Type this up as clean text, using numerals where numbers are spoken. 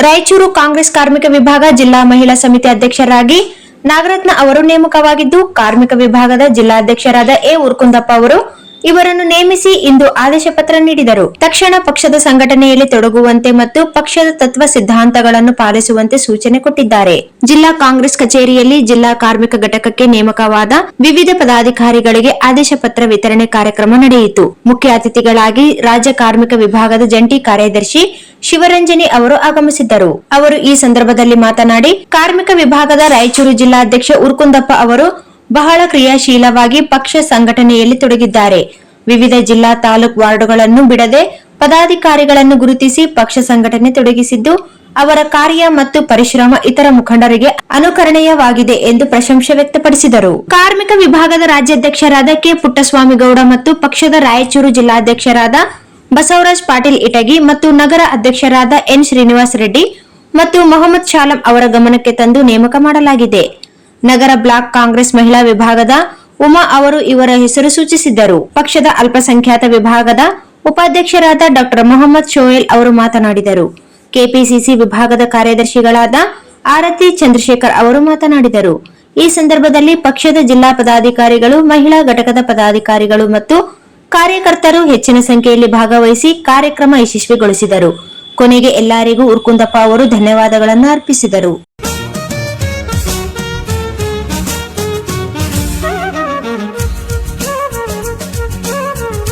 ರಾಯಚೂರು ಕಾಂಗ್ರೆಸ್ ಕಾರ್ಮಿಕ ವಿಭಾಗ ಜಿಲ್ಲಾ ಮಹಿಳಾ ಸಮಿತಿ ಅಧ್ಯಕ್ಷರಾಗಿ ನಾಗರತ್ನ ಅವರು ನೇಮಕವಾಗಿದ್ದು, ಕಾರ್ಮಿಕ ವಿಭಾಗದ ಜಿಲ್ಲಾಧ್ಯಕ್ಷರಾದ ಎ ಉರ್ಕುಂದಪ್ಪ ಅವರು ಇವರನ್ನು ನೇಮಿಸಿ ಇಂದು ಆದೇಶ ಪತ್ರ ನೀಡಿದರು. ತಕ್ಷಣ ಪಕ್ಷದ ಸಂಘಟನೆಯಲ್ಲಿ ತೊಡಗುವಂತೆ ಮತ್ತು ಪಕ್ಷದ ತತ್ವ ಸಿದ್ಧಾಂತಗಳನ್ನು ಪಾಲಿಸುವಂತೆ ಸೂಚನೆ ಕೊಟ್ಟಿದ್ದಾರೆ. ಜಿಲ್ಲಾ ಕಾಂಗ್ರೆಸ್ ಕಚೇರಿಯಲ್ಲಿ ಜಿಲ್ಲಾ ಕಾರ್ಮಿಕ ಘಟಕಕ್ಕೆ ನೇಮಕವಾದ ವಿವಿಧ ಪದಾಧಿಕಾರಿಗಳಿಗೆ ಆದೇಶ ಪತ್ರ ವಿತರಣೆ ಕಾರ್ಯಕ್ರಮ ನಡೆಯಿತು. ಮುಖ್ಯ ಅತಿಥಿಗಳಾಗಿ ರಾಜ್ಯ ಕಾರ್ಮಿಕ ವಿಭಾಗದ ಜಂಟಿ ಕಾರ್ಯದರ್ಶಿ ಶಿವರಂಜನಿ ಅವರು ಆಗಮಿಸಿದ್ದರು. ಅವರು ಈ ಸಂದರ್ಭದಲ್ಲಿ ಮಾತನಾಡಿ, ಕಾರ್ಮಿಕ ವಿಭಾಗದ ರಾಯಚೂರು ಜಿಲ್ಲಾಧ್ಯಕ್ಷ ಉರ್ಕುಂದಪ್ಪ ಅವರು ಬಹಳ ಕ್ರಿಯಾಶೀಲವಾಗಿ ಪಕ್ಷ ಸಂಘಟನೆಯಲ್ಲಿ ತೊಡಗಿದ್ದಾರೆ. ವಿವಿಧ ಜಿಲ್ಲಾ ತಾಲೂಕು ವಾರ್ಡುಗಳನ್ನು ಬಿಡದೆ ಪದಾಧಿಕಾರಿಗಳನ್ನು ಗುರುತಿಸಿ ಪಕ್ಷ ಸಂಘಟನೆ ತೊಡಗಿಸಿದ್ದು, ಅವರ ಕಾರ್ಯ ಮತ್ತು ಪರಿಶ್ರಮ ಇತರ ಮುಖಂಡರಿಗೆ ಅನುಕರಣೀಯವಾಗಿದೆ ಎಂದು ಪ್ರಶಂಸೆ ವ್ಯಕ್ತಪಡಿಸಿದರು. ಕಾರ್ಮಿಕ ವಿಭಾಗದ ರಾಜ್ಯಾಧ್ಯಕ್ಷರಾದ ಕೆ ಪುಟ್ಟಸ್ವಾಮಿಗೌಡ ಮತ್ತು ಪಕ್ಷದ ರಾಯಚೂರು ಜಿಲ್ಲಾಧ್ಯಕ್ಷರಾದ ಬಸವರಾಜ್ ಪಾಟೀಲ್ ಇಟಗಿ ಮತ್ತು ನಗರ ಅಧ್ಯಕ್ಷರಾದ ಎನ್ ಶ್ರೀನಿವಾಸ್ ರೆಡ್ಡಿ ಮತ್ತು ಮೊಹಮ್ಮದ್ ಶಾಲಂ ಅವರ ಗಮನಕ್ಕೆ ತಂದು ನೇಮಕ ಮಾಡಲಾಗಿದೆ. ನಗರ ಬ್ಲಾಕ್ ಕಾಂಗ್ರೆಸ್ ಮಹಿಳಾ ವಿಭಾಗದ ಉಮಾ ಅವರು ಇವರ ಹೆಸರು ಸೂಚಿಸಿದ್ದರು. ಪಕ್ಷದ ಅಲ್ಪಸಂಖ್ಯಾತ ವಿಭಾಗದ ಉಪಾಧ್ಯಕ್ಷರಾದ ಡಾ ಮೊಹಮ್ಮದ್ ಶೋಯಲ್ ಅವರು ಮಾತನಾಡಿದರು. ಕೆಪಿಸಿಸಿ ವಿಭಾಗದ ಕಾರ್ಯದರ್ಶಿಗಳಾದ ಆರತಿ ಚಂದ್ರಶೇಖರ್ ಅವರು ಮಾತನಾಡಿದರು. ಈ ಸಂದರ್ಭದಲ್ಲಿ ಪಕ್ಷದ ಜಿಲ್ಲಾ ಪದಾಧಿಕಾರಿಗಳು, ಮಹಿಳಾ ಘಟಕದ ಪದಾಧಿಕಾರಿಗಳು ಮತ್ತು ಕಾರ್ಯಕರ್ತರು ಹೆಚ್ಚಿನ ಸಂಖ್ಯೆಯಲ್ಲಿ ಭಾಗವಹಿಸಿ ಕಾರ್ಯಕ್ರಮ ಯಶಸ್ವಿಗೊಳಿಸಿದರು. ಕೊನೆಗೆ ಎಲ್ಲರಿಗೂ ಉರ್ಕುಂದಪ್ಪ ಅವರು ಧನ್ಯವಾದಗಳನ್ನು ಅರ್ಪಿಸಿದರು.